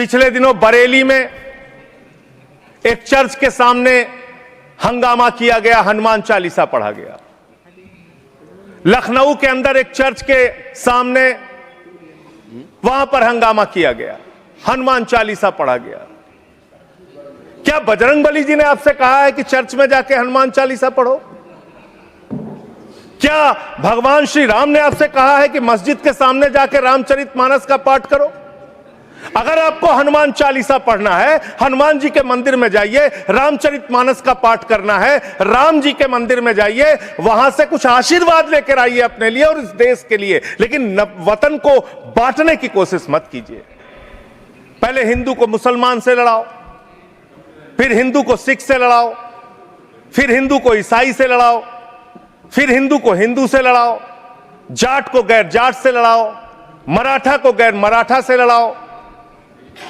पिछले दिनों बरेली में एक चर्च के सामने हंगामा किया गया, हनुमान चालीसा पढ़ा गया। लखनऊ के अंदर एक चर्च के सामने वहां पर हंगामा किया गया, हनुमान चालीसा पढ़ा गया। क्या बजरंगबली जी ने आपसे कहा है कि चर्च में जाके हनुमान चालीसा पढ़ो? क्या भगवान श्री राम ने आपसे कहा है कि मस्जिद के सामने जाके रामचरितमानस का पाठ करो? अगर आपको हनुमान चालीसा पढ़ना है, हनुमान जी के मंदिर में जाइए, रामचरितमानस का पाठ करना है, राम जी के मंदिर में जाइए, वहां से कुछ आशीर्वाद लेकर आइए अपने लिए और इस देश के लिए। लेकिन वतन को बांटने की कोशिश मत कीजिए। पहले हिंदू को मुसलमान से लड़ाओ, फिर हिंदू को सिख से लड़ाओ, फिर हिंदू को ईसाई से लड़ाओ, फिर हिंदू को हिंदू से लड़ाओ, जाट को गैर जाट से लड़ाओ, मराठा को गैर मराठा से लड़ाओ,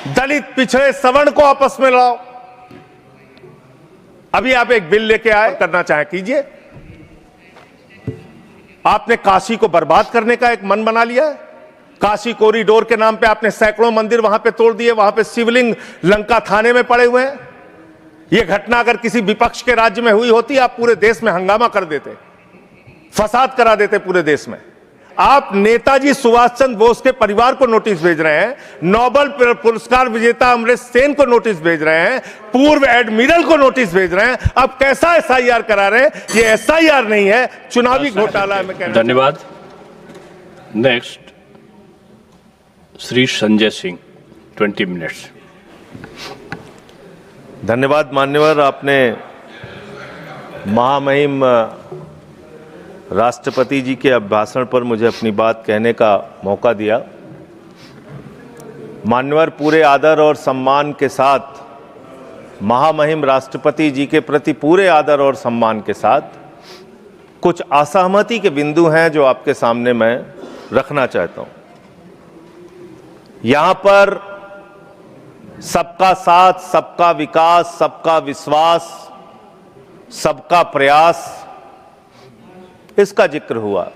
दलित पिछड़े सवर्ण को आपस में लड़ाओ। अभी आप एक बिल लेके आए, करना चाहे कीजिए। आपने काशी को बर्बाद करने का एक मन बना लिया है। काशी कॉरिडोर के नाम पे आपने सैकड़ों मंदिर वहां पे तोड़ दिए, वहां पे शिवलिंग लंका थाने में पड़े हुए हैं। यह घटना अगर किसी विपक्ष के राज्य में हुई होती, आप पूरे देश में हंगामा कर देते, फसाद करा देते पूरे देश में। आप नेताजी सुभाष चंद्र बोस के परिवार को नोटिस भेज रहे हैं, नोबेल पुरस्कार विजेता अमर्त्य सेन को नोटिस भेज रहे हैं, पूर्व एडमिरल को नोटिस भेज रहे हैं। अब कैसा एसआईआर करा रहे हैं? ये एसआईआर नहीं है, चुनावी घोटाला में कहना। धन्यवाद। Next Shri Sanjay Singh, 20 minutes. धन्यवाद मान्यवर, आपने महामहिम राष्ट्रपति जी के अभिभाषण पर मुझे अपनी बात कहने का मौका दिया। मान्यवर, पूरे आदर और सम्मान के साथ, महामहिम राष्ट्रपति जी के प्रति पूरे आदर और सम्मान के साथ कुछ असहमति के बिंदु हैं जो आपके सामने मैं रखना चाहता हूं। यहां पर सबका साथ, सबका विकास, सबका विश्वास, सबका प्रयास, इसका जिक्र हुआ।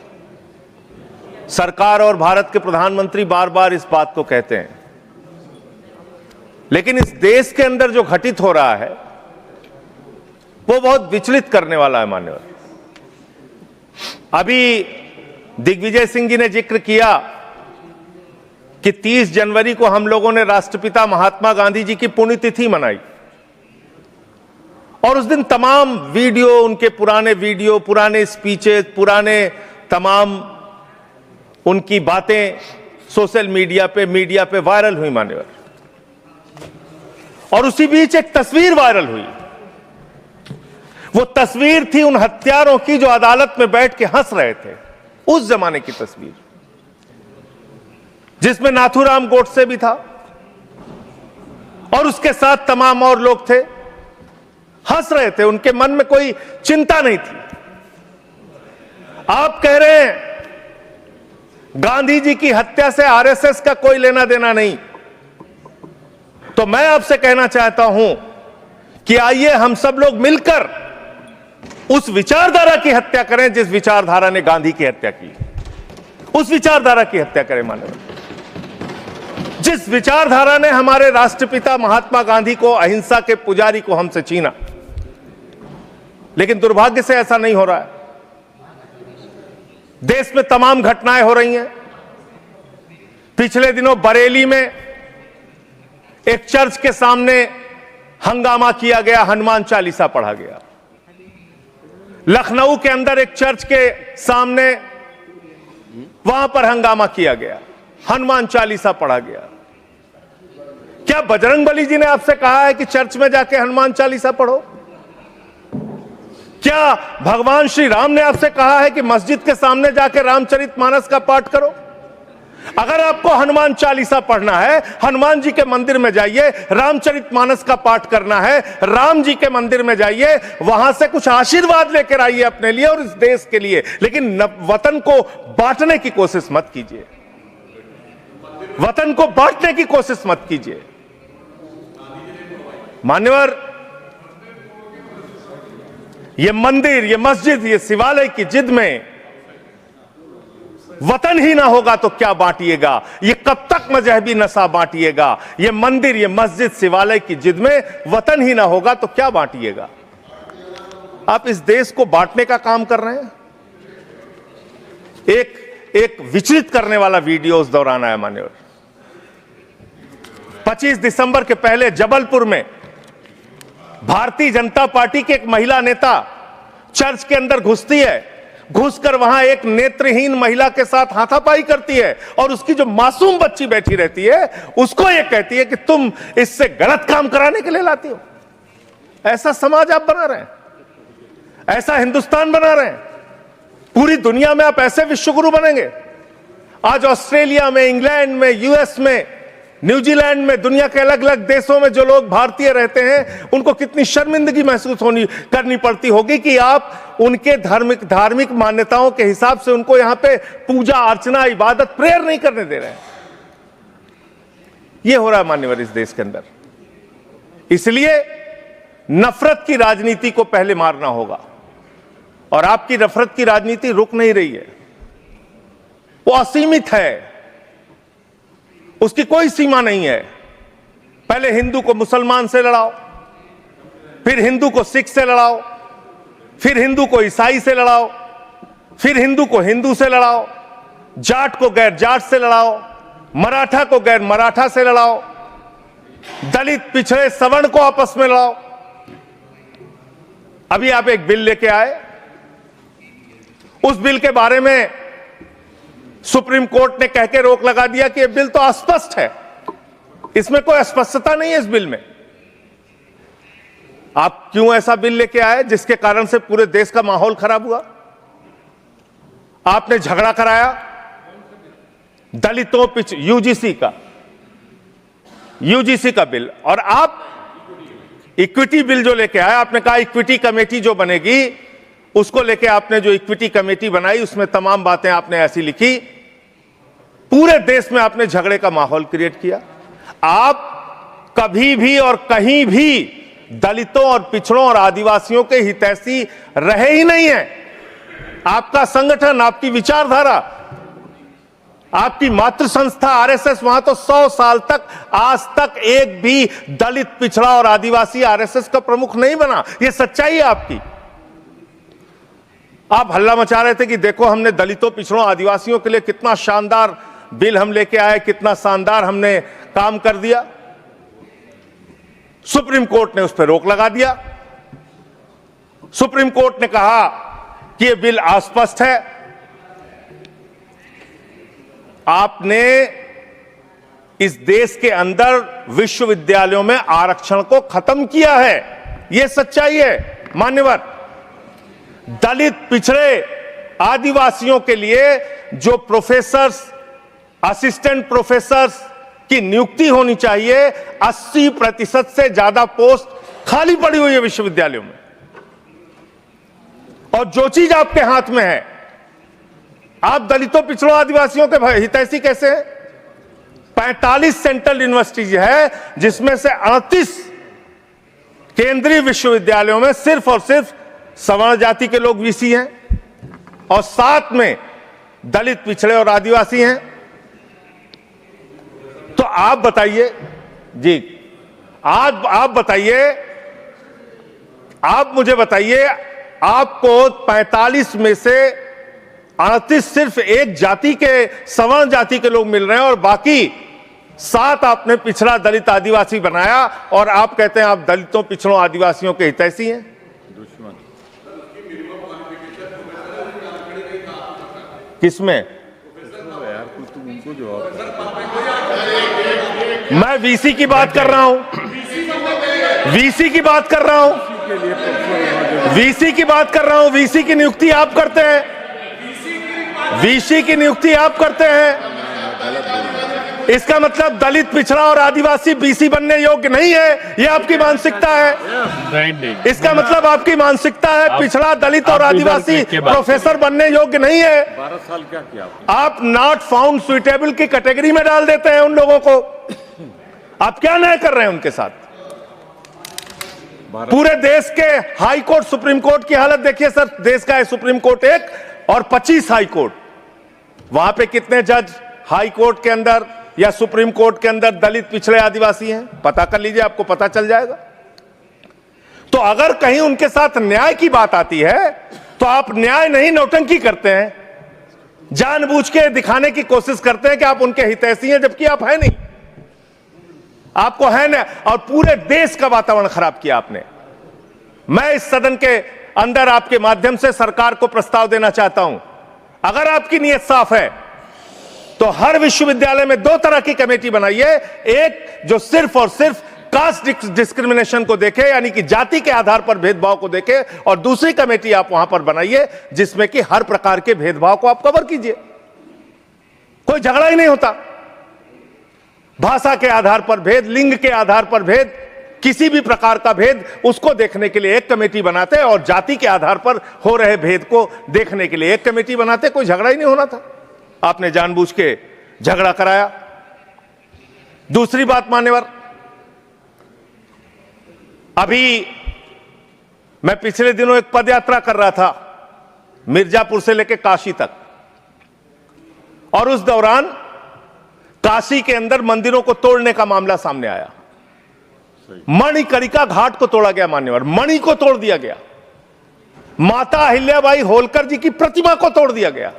सरकार और भारत के प्रधानमंत्री बार बार इस बात को कहते हैं, लेकिन इस देश के अंदर जो घटित हो रहा है वो बहुत विचलित करने वाला है मान्यवर। अभी दिग्विजय सिंह जी ने जिक्र किया कि 30 जनवरी को हम लोगों ने राष्ट्रपिता महात्मा गांधी जी की पुण्यतिथि मनाई और उस दिन तमाम वीडियो, उनके पुराने वीडियो, पुराने स्पीचेस, पुराने तमाम उनकी बातें सोशल मीडिया पे वायरल हुई मान्यवर। और उसी बीच एक तस्वीर वायरल हुई। वो तस्वीर थी उन हत्यारों की जो अदालत में बैठ के हंस रहे थे, उस जमाने की तस्वीर, जिसमें नाथूराम गोडसे भी था और उसके साथ तमाम और लोग थे, हंस रहे थे, उनके मन में कोई चिंता नहीं थी। आप कह रहे हैं गांधी जी की हत्या से आरएसएस का कोई लेना देना नहीं, तो मैं आपसे कहना चाहता हूं कि आइए हम सब लोग मिलकर उस विचारधारा की हत्या करें जिस विचारधारा ने गांधी की हत्या की। उस विचारधारा की हत्या करें मानव, जिस विचारधारा ने हमारे राष्ट्रपिता महात्मा गांधी को, अहिंसा के पुजारी को हमसे छीना। लेकिन दुर्भाग्य से ऐसा नहीं हो रहा है। देश में तमाम घटनाएं हो रही हैं। पिछले दिनों बरेली में एक चर्च के सामने हंगामा किया गया, हनुमान चालीसा पढ़ा गया। लखनऊ के अंदर एक चर्च के सामने वहां पर हंगामा किया गया, हनुमान चालीसा पढ़ा गया। क्या बजरंगबली जी ने आपसे कहा है कि चर्च में जाके हनुमान चालीसा पढ़ो? क्या भगवान श्री राम ने आपसे कहा है कि मस्जिद के सामने जाके रामचरितमानस का पाठ करो? अगर आपको हनुमान चालीसा पढ़ना है, हनुमान जी के मंदिर में जाइए, रामचरितमानस का पाठ करना है, राम जी के मंदिर में जाइए, वहां से कुछ आशीर्वाद लेकर आइए अपने लिए और इस देश के लिए। लेकिन वतन को बांटने की कोशिश मत कीजिए, वतन को बांटने की कोशिश मत कीजिए। मान्यवर, ये मंदिर, ये मस्जिद, ये शिवालय की जिद में वतन ही ना होगा तो क्या बांटिएगा, ये कब तक मजहबी नशा बांटिएगा, ये मंदिर, ये मस्जिद, शिवालय की जिद में वतन ही ना होगा तो क्या बांटिएगा। आप इस देश को बांटने का काम कर रहे हैं। एक विचलित करने वाला वीडियो उस दौरान आया मान्यवर। 25 दिसंबर के पहले जबलपुर में भारतीय जनता पार्टी की एक महिला नेता चर्च के अंदर घुसती है, घुसकर वहां एक नेत्रहीन महिला के साथ हाथापाई करती है और उसकी जो मासूम बच्ची बैठी रहती है उसको ये कहती है कि तुम इससे गलत काम कराने के लिए लाती हो। ऐसा समाज आप बना रहे हैं, ऐसा हिंदुस्तान बना रहे हैं। पूरी दुनिया में आप ऐसे विश्वगुरु बनेंगे। आज ऑस्ट्रेलिया में, इंग्लैंड में, यूएस में, न्यूजीलैंड में, दुनिया के अलग अलग देशों में जो लोग भारतीय रहते हैं उनको कितनी शर्मिंदगी महसूस करनी पड़ती होगी कि आप उनके धार्मिक मान्यताओं के हिसाब से उनको यहां पे पूजा अर्चना, इबादत, प्रेयर नहीं करने दे रहे हैं। यह हो रहा है मान्यवर इस देश के अंदर। इसलिए नफरत की राजनीति को पहले मारना होगा और आपकी नफरत की राजनीति रुक नहीं रही है, वो असीमित है, उसकी कोई सीमा नहीं है। पहले हिंदू को मुसलमान से लड़ाओ, फिर हिंदू को सिख से लड़ाओ, फिर हिंदू को ईसाई से लड़ाओ, फिर हिंदू को हिंदू से लड़ाओ, जाट को गैर जाट से लड़ाओ, मराठा को गैर मराठा से लड़ाओ, दलित, पिछड़े, सवर्ण को आपस में लड़ाओ। अभी आप एक बिल लेके आए, उस बिल के बारे में सुप्रीम कोर्ट ने कह के रोक लगा दिया कि यह बिल तो अस्पष्ट है, इसमें कोई स्पष्टता नहीं है इस बिल में। आप क्यों ऐसा बिल लेके आए जिसके कारण से पूरे देश का माहौल खराब हुआ? आपने झगड़ा कराया दलितों यूजीसी का बिल, और आप इक्विटी बिल जो लेके आए, आपने कहा इक्विटी कमेटी जो बनेगी उसको लेके आपने जो इक्विटी कमेटी बनाई उसमें तमाम बातें आपने ऐसी लिखी, पूरे देश में आपने झगड़े का माहौल क्रिएट किया। आप कभी भी और कहीं भी दलितों और पिछड़ों और आदिवासियों के हितैषी रहे ही नहीं है। आपका संगठन, आपकी विचारधारा, आपकी मातृ संस्था आरएसएस, वहां तो 100 साल तक आज तक एक भी दलित, पिछड़ा और आदिवासी आरएसएस का प्रमुख नहीं बना। यह सच्चाई है आपकी। आप हल्ला मचा रहे थे कि देखो हमने दलितों, पिछड़ों, आदिवासियों के लिए कितना शानदार बिल हम लेके आए, कितना शानदार हमने काम कर दिया। सुप्रीम कोर्ट ने उस पर रोक लगा दिया। सुप्रीम कोर्ट ने कहा कि यह बिल अस्पष्ट है। आपने इस देश के अंदर विश्वविद्यालयों में आरक्षण को खत्म किया है, यह सच्चाई है मान्यवर। दलित, पिछड़े, आदिवासियों के लिए जो प्रोफेसर्स, असिस्टेंट प्रोफेसर्स की नियुक्ति होनी चाहिए, 80% से ज्यादा पोस्ट खाली पड़ी हुई है विश्वविद्यालयों में। और जो चीज आपके हाथ में है, आप दलितों, पिछड़ों, आदिवासियों के हितैषी कैसे हैं? 45 सेंट्रल यूनिवर्सिटीज है जिसमें से 38 केंद्रीय विश्वविद्यालयों में सिर्फ और सिर्फ सवर्ण जाति के लोग वीसी हैं और 7 में दलित, पिछड़े और आदिवासी हैं। तो आप बताइए जी, आप बताइए, आप मुझे बताइए, आपको 45 में से 38 सिर्फ एक जाति के, सवर्ण जाति के लोग मिल रहे हैं और बाकी 7 आपने पिछड़ा, दलित, आदिवासी बनाया और आप कहते हैं आप दलितों, पिछड़ों, आदिवासियों के हितैषी हैं। किसमें? मैं वीसी की बात कर रहा हूं, वीसी की बात कर रहा हूं, वीसी की बात कर रहा हूं। वीसी की नियुक्ति आप करते हैं, वीसी की नियुक्ति आप करते हैं। इसका मतलब दलित, पिछड़ा और आदिवासी बीसी बनने योग्य नहीं है, यह आपकी मानसिकता है। इसका मतलब आपकी मानसिकता है पिछड़ा, दलित और आदिवासी प्रोफेसर बनने योग्य नहीं है। 12 साल क्या किया आप नॉट फाउंड सुइटेबल की कैटेगरी में डाल देते हैं उन लोगों को। आप क्या न्याय कर रहे हैं उनके साथ? पूरे देश के हाई कोर्ट, सुप्रीम कोर्ट की हालत देखिए सर। देश का है सुप्रीम कोर्ट 1 और 25 हाई कोर्ट। वहां पे कितने जज हाई कोर्ट के अंदर या सुप्रीम कोर्ट के अंदर दलित, पिछड़े, आदिवासी हैं? पता कर लीजिए, आपको पता चल जाएगा। तो अगर कहीं उनके साथ न्याय की बात आती है तो आप न्याय नहीं, नौटंकी करते हैं, जानबूझ के दिखाने की कोशिश करते हैं कि आप उनके हितैषी हैं, जबकि आप हैं नहीं, आपको है ना। और पूरे देश का वातावरण खराब किया आपने। मैं इस सदन के अंदर आपके माध्यम से सरकार को प्रस्ताव देना चाहता हूं, अगर आपकी नीयत साफ है तो हर विश्वविद्यालय में 2 तरह की कमेटी बनाइए। एक जो सिर्फ और सिर्फ कास्ट डिस्क्रिमिनेशन को देखे, यानी कि जाति के आधार पर भेदभाव को देखे, और दूसरी कमेटी आप वहां पर बनाइए जिसमें कि हर प्रकार के भेदभाव को आप कवर कीजिए। कोई झगड़ा ही नहीं होता। भाषा के आधार पर भेद, लिंग के आधार पर भेद, किसी भी प्रकार का भेद, उसको देखने के लिए एक कमेटी बनाते, और जाति के आधार पर हो रहे भेद को देखने के लिए एक कमेटी बनाते। कोई झगड़ा ही नहीं होना था। आपने जानबूझ के झगड़ा कराया। दूसरी बात मान्यवर, अभी मैं पिछले दिनों एक पदयात्रा कर रहा था मिर्जापुर से लेकर काशी तक, और उस दौरान काशी के अंदर मंदिरों को तोड़ने का मामला सामने आया। मणिकर्णिका घाट को तोड़ा गया मान्यवर, मणि को तोड़ दिया गया, माता अहिल्याबाई होलकर जी की प्रतिमा को तोड़ दिया गया,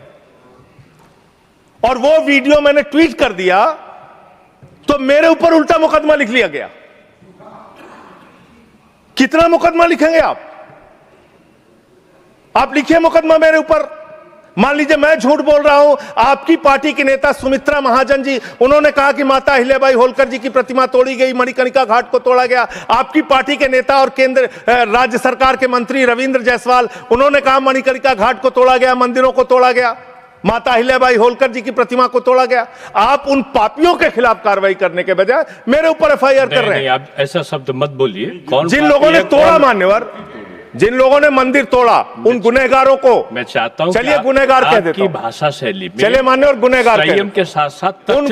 और वो वीडियो मैंने ट्वीट कर दिया तो मेरे ऊपर उल्टा मुकदमा लिख लिया गया। कितना मुकदमा लिखेंगे आप लिखिए मुकदमा मेरे ऊपर। मान लीजिए मैं झूठ बोल रहा हूं, आपकी पार्टी के नेता सुमित्रा महाजन जी, उन्होंने कहा कि माता अहिल्याबाई होलकर जी की प्रतिमा तोड़ी गई, मणिकर्णिका घाट को तोड़ा गया। आपकी पार्टी के नेता और केंद्र राज्य सरकार के मंत्री रविंद्र जायसवाल, उन्होंने कहा मणिकर्णिका घाट को तोड़ा गया, मंदिरों को तोड़ा गया, माता अहिल्याबाई होलकर जी की प्रतिमा को तोड़ा गया। आप उन पापियों के खिलाफ कार्रवाई करने के बजाय मेरे ऊपर एफआईआर कर रहे हैं। आप ऐसा शब्द मत बोलिए। कौन जिन लोगों ने तोड़ा मान्यवर, जिन लोगों ने मंदिर तोड़ा, उन गुनहगारों को मैं चाहता हूं, चलिए गुनहगार कह देता हूं, भाषा शैली चलिए मान्यवर गुनहगार संयम के साथ साथ उन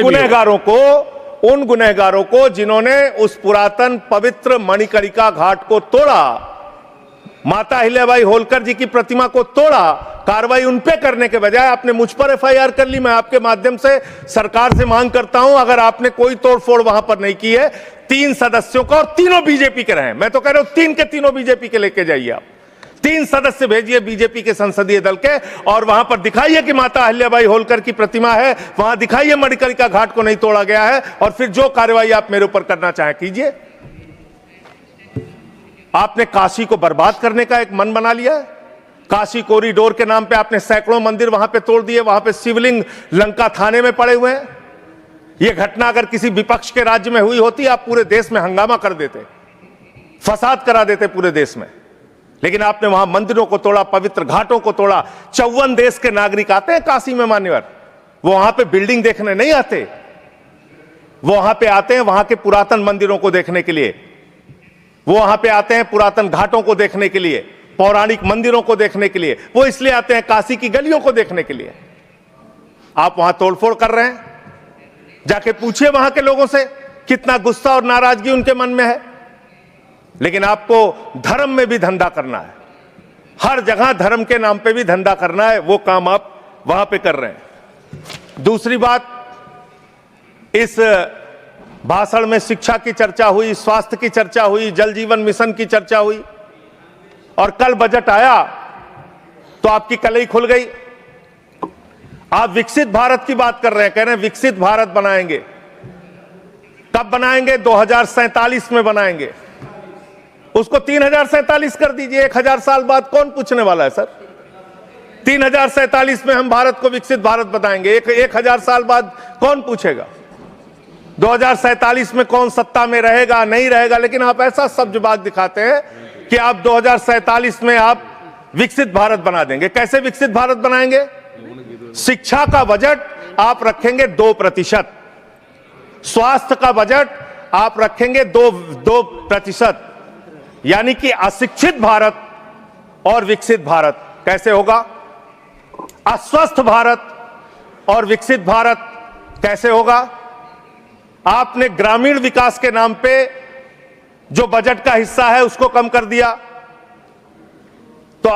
गुनहगारों को जिन्होंने उस पुरातन पवित्र मणिकर्णिका घाट को तोड़ा, माता अहिल्याबाई होलकर जी की प्रतिमा को तोड़ा, कार्रवाई उन पे करने के बजाय आपने मुझ पर एफआईआर कर ली। मैं आपके माध्यम से सरकार से मांग करता हूं, अगर आपने कोई तोड़फोड़ वहां पर नहीं की है, 3 सदस्यों का, और तीनों बीजेपी के रहे, मैं तो कह रहा हूं 3 के तीनों बीजेपी के लेके जाइए आप। 3 सदस्य भेजिए बीजेपी के संसदीय दल के, और वहां पर दिखाइए कि माता अहिल्याबाई होलकर की प्रतिमा है, वहां दिखाइए मणिकर्णिका घाट को नहीं तोड़ा गया है, और फिर जो कार्रवाई आप मेरे ऊपर करना चाहें कीजिए। आपने काशी को बर्बाद करने का एक मन बना लिया है। काशी कॉरिडोर के नाम पे आपने सैकड़ों मंदिर वहां पे तोड़ दिए, वहां पे शिवलिंग लंका थाने में पड़े हुए हैं। यह घटना अगर किसी विपक्ष के राज्य में हुई होती, आप पूरे देश में हंगामा कर देते, फसाद करा देते पूरे देश में। लेकिन आपने वहां मंदिरों को तोड़ा, पवित्र घाटों को तोड़ा। 54 देश के नागरिक आते हैं काशी में मान्यवर, वो वहां पे बिल्डिंग देखने नहीं आते, वो वहां पे आते हैं वहां के पुरातन मंदिरों को देखने के लिए, वो वहां पे आते हैं पुरातन घाटों को देखने के लिए, पौराणिक मंदिरों को देखने के लिए, वो इसलिए आते हैं काशी की गलियों को देखने के लिए। आप वहां तोड़फोड़ कर रहे हैं। जाके पूछिए वहां के लोगों से कितना गुस्सा और नाराजगी उनके मन में है। लेकिन आपको धर्म में भी धंधा करना है, हर जगह धर्म के नाम पे भी धंधा करना है, वो काम आप वहां पे कर रहे हैं। दूसरी बात, इस भाषण में शिक्षा की चर्चा हुई, स्वास्थ्य की चर्चा हुई, जल जीवन मिशन की चर्चा हुई, और कल बजट आया तो आपकी कलई खुल गई। आप विकसित भारत की बात कर रहे हैं, कह रहे हैं विकसित भारत बनाएंगे। कब बनाएंगे? 2047 में बनाएंगे। उसको 3047 कर दीजिए। 1000 साल बाद कौन पूछने वाला है सर? 3047 में हम भारत को विकसित भारत बताएंगे। 1000 साल बाद कौन पूछेगा? 2047 में कौन सत्ता में रहेगा, नहीं रहेगा। लेकिन आप ऐसा सब्जबाग दिखाते हैं कि आप 2047 में आप विकसित भारत बना देंगे। कैसे विकसित भारत बनाएंगे? शिक्षा का बजट आप रखेंगे 2%, स्वास्थ्य का बजट आप रखेंगे 2%, यानी कि अशिक्षित भारत और विकसित भारत कैसे होगा? अस्वस्थ भारत और विकसित भारत कैसे होगा? आपने ग्रामीण विकास के नाम पे जो बजट का हिस्सा है उसको कम कर दिया, तो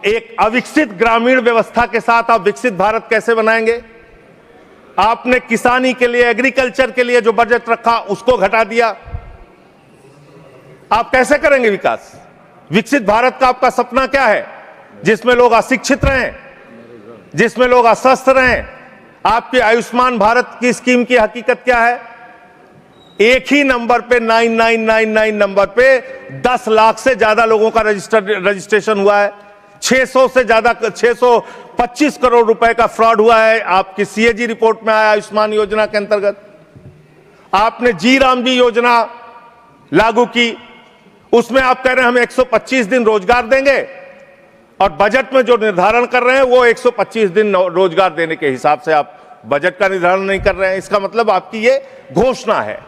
एक अविकसित ग्रामीण व्यवस्था के साथ आप विकसित भारत कैसे बनाएंगे? आपने किसानी के लिए, एग्रीकल्चर के लिए जो बजट रखा उसको घटा दिया। आप कैसे करेंगे विकास? विकसित भारत का आपका सपना क्या है? जिसमें लोग अशिक्षित रहें, जिसमें लोग अस्वस्थ रहें। आपकी आयुष्मान भारत की स्कीम की हकीकत क्या है? एक ही नंबर पे 9999 नंबर पे 10 लाख से ज्यादा लोगों का रजिस्ट्रेशन हुआ है। 600 से ज्यादा 625 करोड़ रुपए का फ्रॉड हुआ है। आपकी सीएजी रिपोर्ट में आया आयुष्मान योजना के अंतर्गत। आपने जी राम जी योजना लागू की, उसमें आप कह रहे हैं हम 125 दिन रोजगार देंगे, और बजट में जो निर्धारण कर रहे हैं वो 125 दिन रोजगार देने के हिसाब से आप बजट का निर्धारण नहीं कर रहे हैं। इसका मतलब आपकी ये घोषणा है।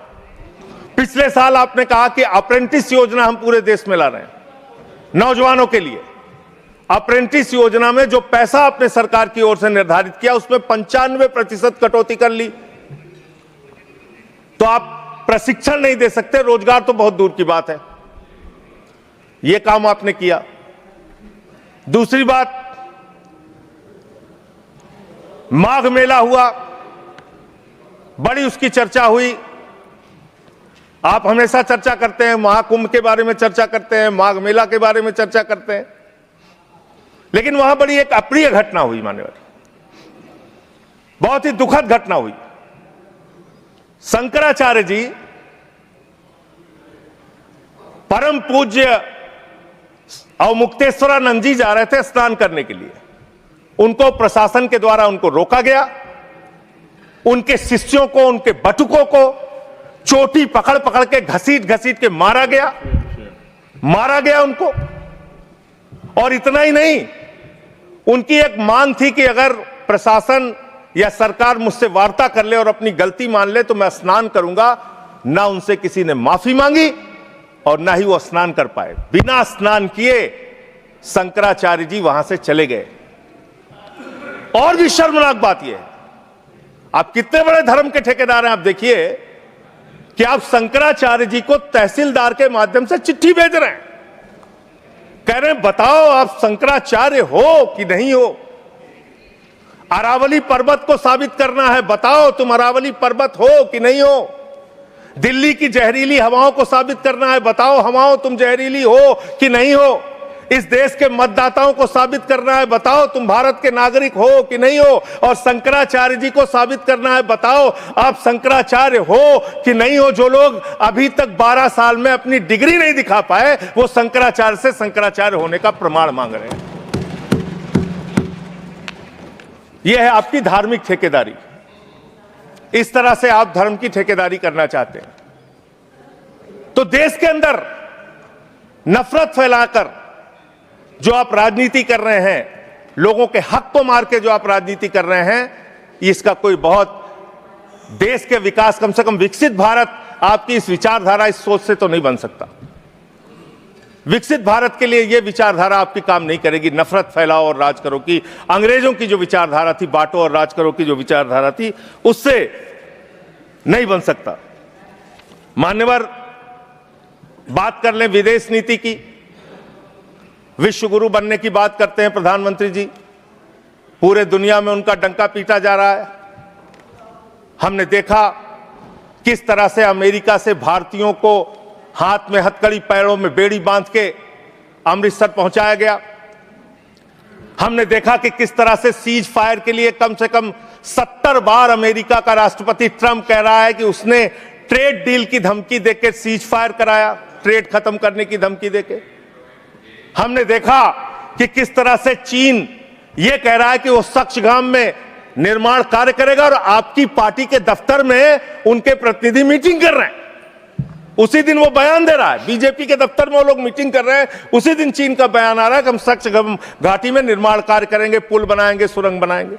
पिछले साल आपने कहा कि अप्रेंटिस योजना हम पूरे देश में ला रहे हैं नौजवानों के लिए। अप्रेंटिस योजना में जो पैसा आपने सरकार की ओर से निर्धारित किया उसमें 95% कटौती कर ली। तो आप प्रशिक्षण नहीं दे सकते, रोजगार तो बहुत दूर की बात है। यह काम आपने किया। दूसरी बात, माघ मेला हुआ, बड़ी उसकी चर्चा हुई। आप हमेशा चर्चा करते हैं, महाकुंभ के बारे में चर्चा करते हैं, माघ मेला के बारे में चर्चा करते हैं, लेकिन वहां बड़ी एक अप्रिय घटना हुई, मान्यवर, बहुत ही दुखद घटना हुई। शंकराचार्य जी परम पूज्य अवमुक्तेश्वरानंद जी जा रहे थे स्नान करने के लिए। उनको प्रशासन के द्वारा उनको रोका गया। उनके शिष्यों को, उनके बटुकों को चोटी पकड़ पकड़ के घसीट घसीट के मारा गया उनको। और इतना ही नहीं, उनकी एक मांग थी कि अगर प्रशासन या सरकार मुझसे वार्ता कर ले और अपनी गलती मान ले तो मैं स्नान करूंगा। ना उनसे किसी ने माफी मांगी और ना ही वो स्नान कर पाए। बिना स्नान किए शंकराचार्य जी वहां से चले गए। और भी शर्मनाक बात यह है, आप कितने बड़े धर्म के ठेकेदार हैं। आप देखिए कि आप शंकराचार्य जी को तहसीलदार के माध्यम से चिट्ठी भेज रहे हैं, कह रहे हैं बताओ आप शंकराचार्य हो कि नहीं हो। अरावली पर्वत को साबित करना है, बताओ तुम अरावली पर्वत हो कि नहीं हो। दिल्ली की जहरीली हवाओं को साबित करना है, बताओ हवाओं तुम जहरीली हो कि नहीं हो। इस देश के मतदाताओं को साबित करना है, बताओ तुम भारत के नागरिक हो कि नहीं हो। और शंकराचार्य जी को साबित करना है, बताओ आप शंकराचार्य हो कि नहीं हो। जो लोग अभी तक 12 साल में अपनी डिग्री नहीं दिखा पाए, वो शंकराचार्य से शंकराचार्य होने का प्रमाण मांग रहे हैं। यह है आपकी धार्मिक ठेकेदारी। इस तरह से आप धर्म की ठेकेदारी करना चाहते हैं तो देश के अंदर नफरत फैलाकर जो आप राजनीति कर रहे हैं, लोगों के हक को मार के जो आप राजनीति कर रहे हैं, इसका कोई बहुत देश के विकास, कम से कम विकसित भारत आपकी इस विचारधारा, इस सोच से तो नहीं बन सकता। विकसित भारत के लिए यह विचारधारा आपकी काम नहीं करेगी। नफरत फैलाओ और राज करो की अंग्रेजों की जो विचारधारा थी, बांटो और राज करो की जो विचारधारा थी, उससे नहीं बन सकता। मान्यवर, बात कर लें विदेश नीति की। विश्व गुरु बनने की बात करते हैं प्रधानमंत्री जी, पूरे दुनिया में उनका डंका पीटा जा रहा है। हमने देखा किस तरह से अमेरिका से भारतीयों को हाथ में हथकड़ी, पैरों में बेड़ी बांध के अमृतसर पहुंचाया गया। हमने देखा कि किस तरह से सीज फायर के लिए कम से कम 70 बार अमेरिका का राष्ट्रपति ट्रंप कह रहा है कि उसने ट्रेड डील की धमकी देकर सीज फायर कराया, ट्रेड खत्म करने की धमकी देके। हमने देखा कि किस तरह से चीन यह कह रहा है कि वो सक्सगाम में निर्माण कार्य करेगा और आपकी पार्टी के दफ्तर में उनके प्रतिनिधि मीटिंग कर रहे हैं। उसी दिन वो बयान दे रहा है, बीजेपी के दफ्तर में वो लोग मीटिंग कर रहे हैं, उसी दिन चीन का बयान आ रहा है कि हम सक्सगाम घाटी में निर्माण कार्य करेंगे, पुल बनाएंगे, सुरंग बनाएंगे।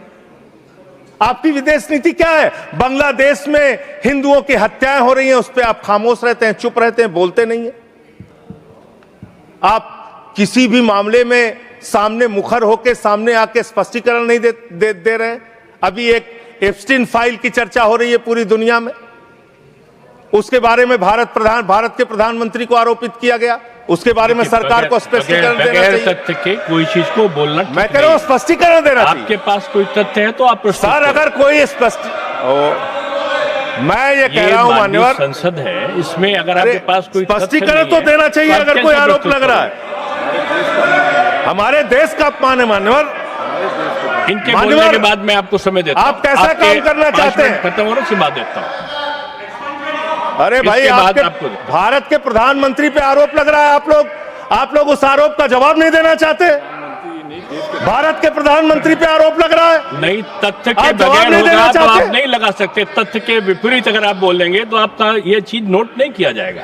आपकी विदेश नीति क्या है? बांग्लादेश में हिंदुओं की हत्याएं हो रही हैं, उस पर आप खामोश रहते हैं, चुप रहते हैं, बोलते नहीं है। आप किसी भी मामले में सामने मुखर होकर सामने आके स्पष्टीकरण नहीं दे रहे हैं। अभी एक एप्स्टीन फाइल की चर्चा हो रही है पूरी दुनिया में, उसके बारे में भारत के प्रधानमंत्री को आरोपित किया गया उसके बारे में सरकार को स्पष्टीकरण देना बगैर चाहिए। तथ्य के कोई चीज को बोलना ठीक मैं कह रहा हूँ नहीं। स्पष्टीकरण देना चाहिए। आपके पास कोई तथ्य है तो आप प्रस्तुत सर करें। अगर कोई मैं ये कह रहा हूं माननीय मान्यवर, संसद है, इसमें अगर अरे, आपके पास कोई तथ्य स्पष्टीकरण नहीं तो है, देना चाहिए आप अगर कैसे कोई आरोप प्रस्तुत लग रहा है। हमारे देश का अपमान है मान्यवर। करें? इनके मान्यवर, बोलने के बाद मैं आपको समय देता हूं। आप कैसा आपके काम करना 5 चाहते हैं? मिनट खत्म हो रहा है, उसके बाद देता हूं। अरे भाई इसके बाद आपके आपको भारत के प्रधानमंत्री पे आरोप लग रहा है, आप लोग उस आरोप का जवाब नहीं देना चाहते। भारत के प्रधानमंत्री पे आरोप लग रहा है, नहीं, तथ्य के आप जवाब बगैर नहीं देना होगा तो चाहते? आप नहीं लगा सकते। तथ्य के विपरीत अगर आप बोलेंगे तो आपका ये चीज नोट नहीं किया जाएगा।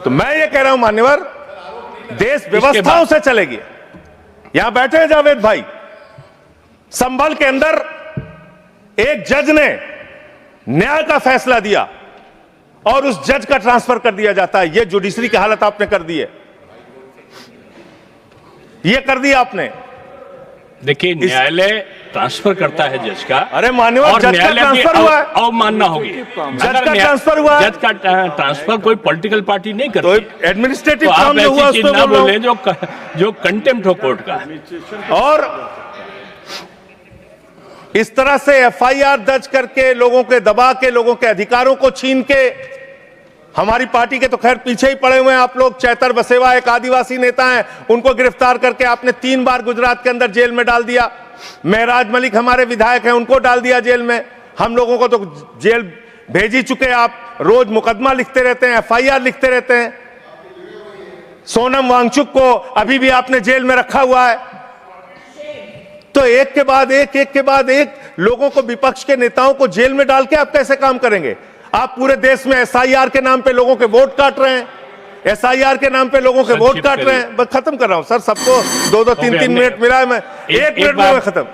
तो मैं ये कह रहा हूं मान्यवर, देश व्यवस्थाओं से चलेगी। यहां बैठे हैं जावेद भाई, संभल के अंदर एक जज ने न्याय का फैसला दिया और उस जज का ट्रांसफर कर दिया जाता है। यह जुडिशरी की हालत आपने कर दी है, ये कर दिया आपने। देखिए, न्यायालय ट्रांसफर करता है जज का। अरे मान्यवर, और जज का न्यायालय भी ट्रांसफर हुआ है। अवमानना होगी। जज का ट्रांसफर हुआ है। जज का ट्रांसफर कोई पॉलिटिकल पार्टी नहीं तो करती। एडमिनिस्ट्रेटिव तो काम आप में हुआ, ऐसी उस चीज पे ना बोल रहा बोले जो कंटेम्प्ट हो कोर्ट का। और इस तरह से एफआईआर दर्ज करके लोगों के दबा के, लोगों के अधिकारों को छीन के, हमारी पार्टी के तो खैर पीछे ही पड़े हुए हैं आप लोग। चैतर बसेवा एक आदिवासी नेता हैं, उनको गिरफ्तार करके आपने 3 बार गुजरात के अंदर जेल में डाल दिया। महराज मलिक हमारे विधायक हैं, उनको डाल दिया जेल में। हम लोगों को तो जेल भेज ही चुके। आप रोज मुकदमा लिखते रहते हैं, एफआईआर लिखते रहते हैं। सोनम वांगचुक को अभी भी आपने जेल में रखा हुआ है। तो एक के बाद एक लोगों को, विपक्ष के नेताओं को जेल में डाल के आप कैसे काम करेंगे? आप पूरे देश में एसआईआर के नाम पे लोगों के वोट काट रहे हैं, एसआईआर के नाम पे लोगों के वोट काट रहे हैं। बस खत्म कर रहा हूं सर, सबको 2-2, 3-3 मिनट मिला है। मैं 1 मिनट में खत्म,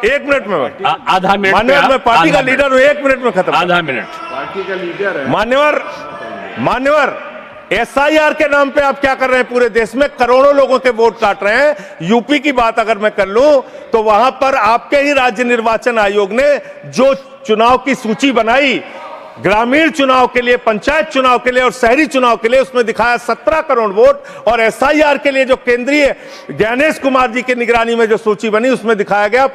1 मिनट में आधा मिनट मान्यवर, मैं पार्टी का लीडर हूं, 1 मिनट में खत्म। आधा मिनट पार्टी का लीडर है। मान्यवर, एसआईआर के नाम पे आप क्या कर रहे हैं? पूरे देश में करोड़ों लोगों के वोट काट रहे हैं। यूपी की बात अगर मैं कर लूं तो वहां पर आपके ही राज्य निर्वाचन आयोग ने जो चुनाव की सूची बनाई, ग्रामीण चुनाव के लिए, पंचायत चुनाव के लिए और शहरी चुनाव के लिए, उसमें दिखाया 17 करोड़ वोट। और एसआईआर के लिए जो केंद्रीय ज्ञानेश कुमार जी की निगरानी में जो सूची बनी, उसमें दिखाया गया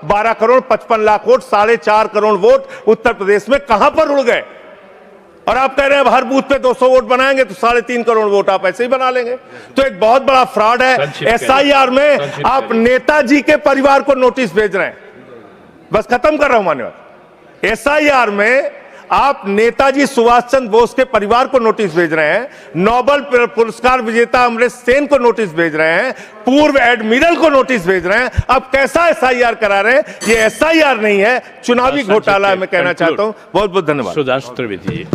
12 करोड़ 55 लाख वोट, 4.5 करोड़ वोट उत्तर प्रदेश में कहां पर उड़ गए? और आप कह रहे हैं हर बूथ पे 200 वोट बनाएंगे तो 3.5 करोड़ वोट आप ऐसे ही बना लेंगे। तो एक बहुत बड़ा फ्रॉड है। एसआईआर में आप नेताजी के परिवार को नोटिस भेज रहे हैं। बस खत्म कर रहा हूं मान्यवर। एसआईआर में आप नेताजी सुभाष चंद्र बोस के परिवार को नोटिस भेज रहे हैं, नोबेल पुरस्कार विजेता अमर्त्य सेन को नोटिस भेज रहे हैं, पूर्व एडमिरल को नोटिस भेज रहे हैं। अब कैसा एसआईआर करा रहे हैं? ये एसआईआर नहीं है, चुनावी घोटाला। मैं कहना चाहता हूं। बहुत बहुत धन्यवाद। सुधांशु त्रिवेदी जी।